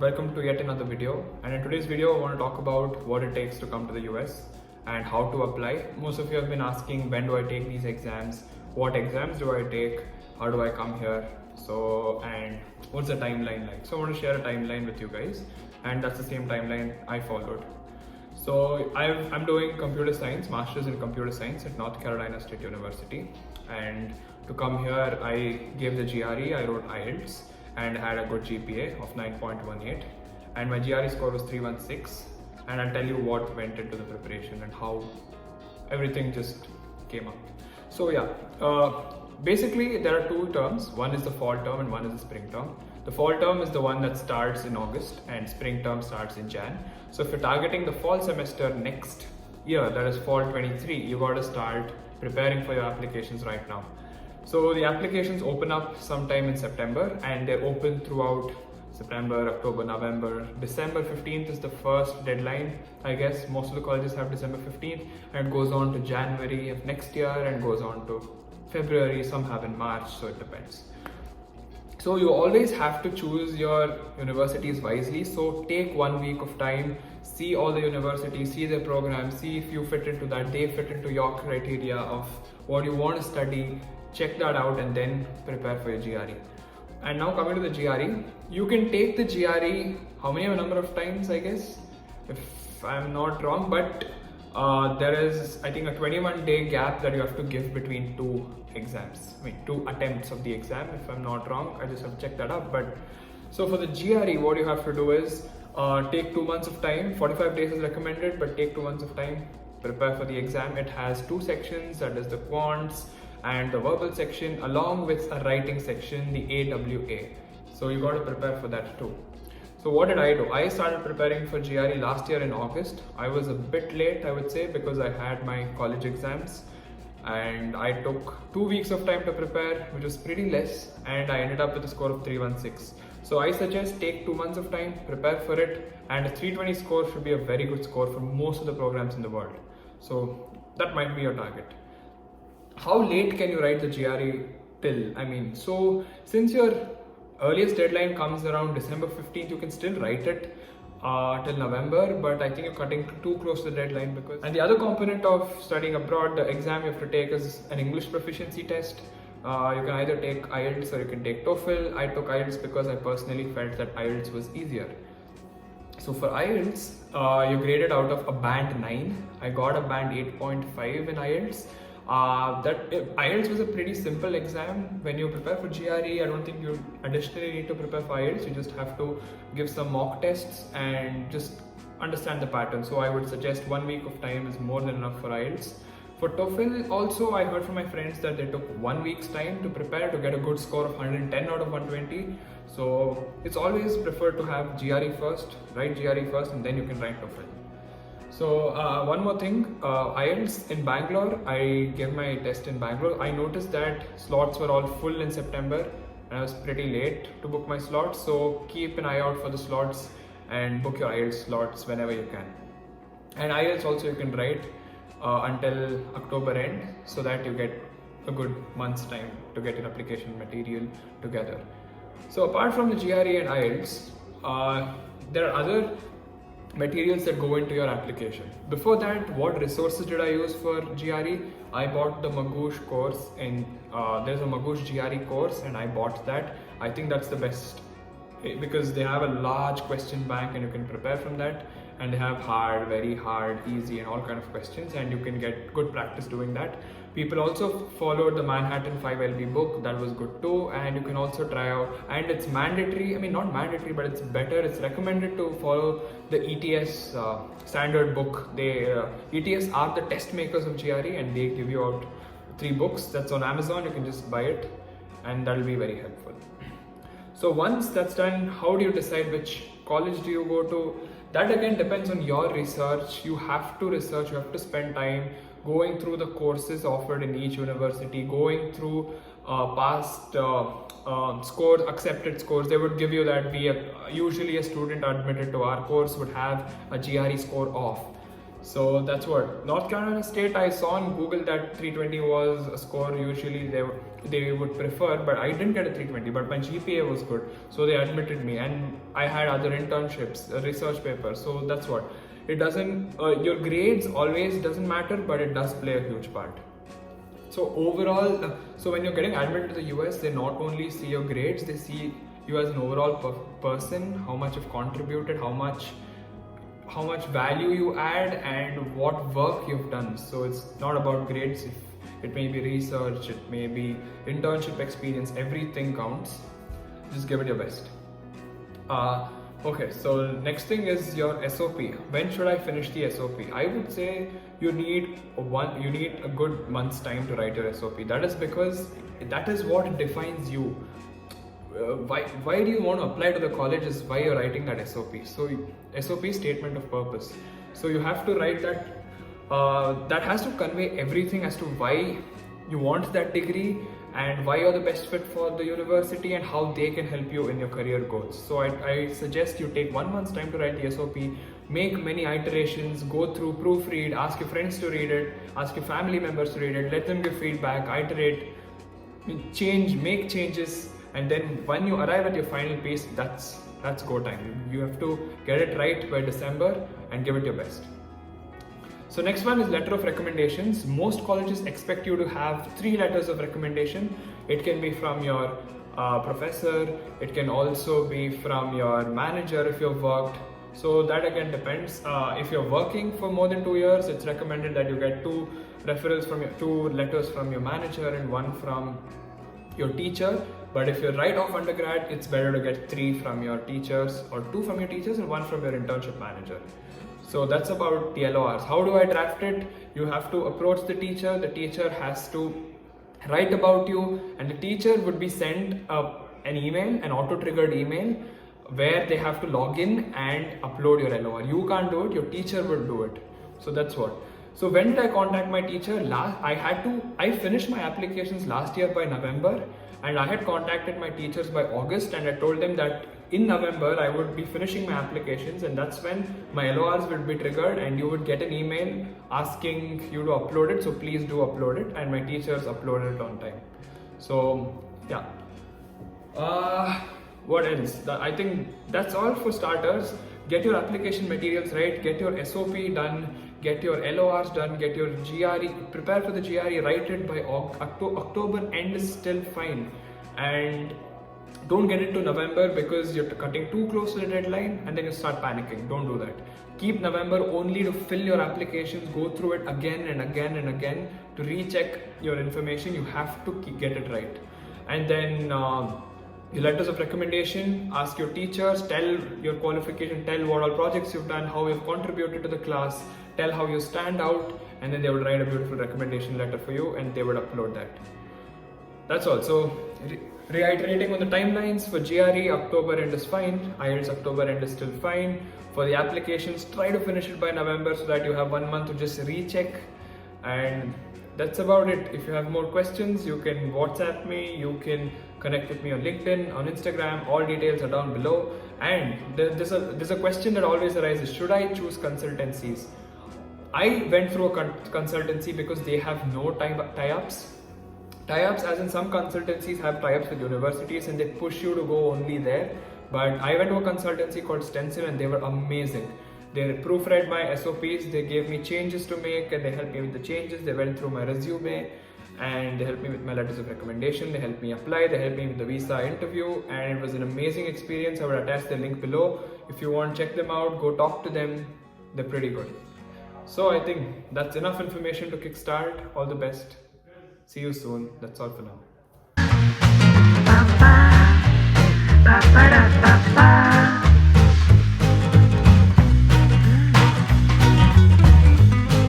welcome to yet another video. And in today's video I want to talk about what it takes to come to the US and how to apply. Most of you have been asking, when do I take these exams, what exams do I take, how do I come here, and what's the timeline like. So I want to share a timeline with you guys, and that's the same timeline I followed. So I'm doing computer science, masters in computer science at North Carolina State University, and to come here I gave the GRE, I wrote IELTS and had a good GPA of 9.18, and my GRE score was 316, and I'll tell you what went into the preparation and how everything just came up. So basically there are two terms, one is the fall term and one is the spring term. The fall term is the one that starts in August and spring term starts in Jan. So if you're targeting the fall semester next year, that is fall 23, you got to start preparing for your applications right now. So the applications open up sometime in September, and they're open throughout September, October, November. December 15th is the first deadline, I guess. Most of the colleges have December 15th, and it goes on to January of next year and goes on to February. Some have in March, so it depends. So you always have to choose your universities wisely. So take 1 week of time, see all the universities, see their programs, see if you fit into that, they fit into your criteria of what you want to study. Check that out and then prepare for your GRE. And now coming to the GRE, you can take the GRE a number of times, I guess, if I'm not wrong, but there is, I think, a 21-day gap that you have to give between two attempts of the exam, if I'm not wrong. I just have to check that up. But so for the GRE, what you have to do is take 2 months of time. 45 days is recommended, but take 2 months of time, prepare for the exam. It has two sections, that is the quants and the verbal section, along with a writing section, the AWA. So you got to prepare for that too. So what did I do? I started preparing for GRE last year in August. I was a bit late, I would say, because I had my college exams, and I took 2 weeks of time to prepare, which was pretty less, and I ended up with a score of 316. So I suggest take 2 months of time, prepare for it, and a 320 score should be a very good score for most of the programs in the world. So that might be your target. How late can you write the GRE till? So since your earliest deadline comes around December 15th, you can still write it till November, but I think you're cutting too close to the deadline. And the other component of studying abroad, the exam you have to take is an English proficiency test. You can either take IELTS or you can take TOEFL. I took IELTS because I personally felt that IELTS was easier. So for IELTS, you graded out of a band 9. I got a band 8.5 in IELTS. IELTS was a pretty simple exam. When you prepare for GRE, I don't think you additionally need to prepare for IELTS. You just have to give some mock tests and just understand the pattern. So I would suggest 1 week of time is more than enough for IELTS. For TOEFL also, I heard from my friends that they took 1 week's time to prepare to get a good score of 110 out of 120. So it's always preferred to have GRE first, write GRE first, and then you can write TOEFL. So one more thing, IELTS in Bangalore, I gave my test in Bangalore. I noticed that slots were all full in September, and I was pretty late to book my slots. So keep an eye out for the slots and book your IELTS slots whenever you can. And IELTS also you can write until October end, so that you get a good month's time to get your application material together. So apart from the GRE and IELTS, there are other materials that go into your application. Before that, what resources did I use for GRE? I bought the Magoosh course, and there's a Magoosh GRE course, and I bought that. I think that's the best because they have a large question bank and you can prepare from that, and they have hard, very hard, easy, and all kind of questions, and you can get good practice doing that. People also followed the Manhattan 5LB book, that was good too, and you can also try out, and it's mandatory, not mandatory, but it's better, it's recommended to follow the ETS standard book. ETS are the test makers of GRE, and they give you out 3 books. That's on Amazon, you can just buy it, and that'll be very helpful. So once that's done, how do you decide which college do you go to? That again depends on your research. You have to research, you have to spend time going through the courses offered in each university, going through past scores, accepted scores. They would give you that usually a student admitted to our course would have a GRE score of. So that's what North Carolina State, I saw on Google that 320 was a score usually they would prefer, but I didn't get a 320, but my GPA was good, so they admitted me, and I had other internships, a research paper. So that's what it doesn't. Your grades always doesn't matter, but it does play a huge part. So overall, so when you're getting admitted to the US, they not only see your grades, they see you as an overall person, how much you've contributed, how much value you add, and what work you've done. So it's not about grades. It may be research, it may be internship experience, everything counts. Just give it your best. Okay, so next thing is your SOP. When should I finish the SOP? I would say you need a good month's time to write your SOP. That is because that is what defines you. Why do you want to apply to the college is why you're writing that SOP. So SOP, statement of purpose. So you have to write that. That has to convey everything as to why you want that degree and why you're the best fit for the university and how they can help you in your career goals. So I suggest you take 1 month's time to write the SOP, make many iterations, go through, proofread, ask your friends to read it, ask your family members to read it, let them give feedback, iterate, change, make changes, and then when you arrive at your final piece, that's go time. You have to get it right by December and give it your best. So next one is letter of recommendations. Most colleges expect you to have 3 letters of recommendation. It can be from your professor, it can also be from your manager if you've worked. So that again depends. If you're working for more than 2 years, it's recommended that you get 2 referrals from 2 letters from your manager and 1 from your teacher. But if you're right off undergrad, it's better to get 3 from your teachers, or 2 from your teachers and 1 from your internship manager. So that's about the LORs. How do I draft it? You have to approach the teacher has to write about you, and the teacher would be sent an email, an auto-triggered email, where they have to log in and upload your LOR. You can't do it, your teacher will do it. So that's what. So when did I contact my teacher? I finished my applications last year by November, and I had contacted my teachers by August, and I told them that in November I would be finishing my applications, and that's when my LORs will be triggered and you would get an email asking you to upload it. So please do upload it, and my teachers uploaded it on time. So yeah. What else? I think that's all for starters. Get your application materials right, get your SOP done, get your LORs done, get your GRE, prepare for the GRE, write it by October end is still fine. And don't get it to November because you're cutting too close to the deadline and then you start panicking. Don't do that. Keep November only to fill your applications, go through it again and again and again to recheck your information. You have to get it right. And then your letters of recommendation, ask your teachers, tell your qualification, tell what all projects you've done, how you've contributed to the class, tell how you stand out, and then they will write a beautiful recommendation letter for you and they would upload that. That's all. So reiterating on the timelines, for GRE, October end is fine, IELTS October end is still fine. For the applications, try to finish it by November so that you have 1 month to just recheck, and that's about it. If you have more questions, you can WhatsApp me, you can connect with me on LinkedIn, on Instagram, all details are down below. And there's a question that always arises, should I choose consultancies? I went through a consultancy because they have no tie-ups. Tie-ups as in some consultancies have tie-ups with universities and they push you to go only there. But I went to a consultancy called Stencil and they were amazing. They proofread my SOPs, they gave me changes to make and they helped me with the changes. They went through my resume and they helped me with my letters of recommendation. They helped me apply, they helped me with the visa interview, and it was an amazing experience. I would attach the link below. If you want to check them out, go talk to them. They're pretty good. So I think that's enough information to kickstart. All the best. See you soon. That's all for now.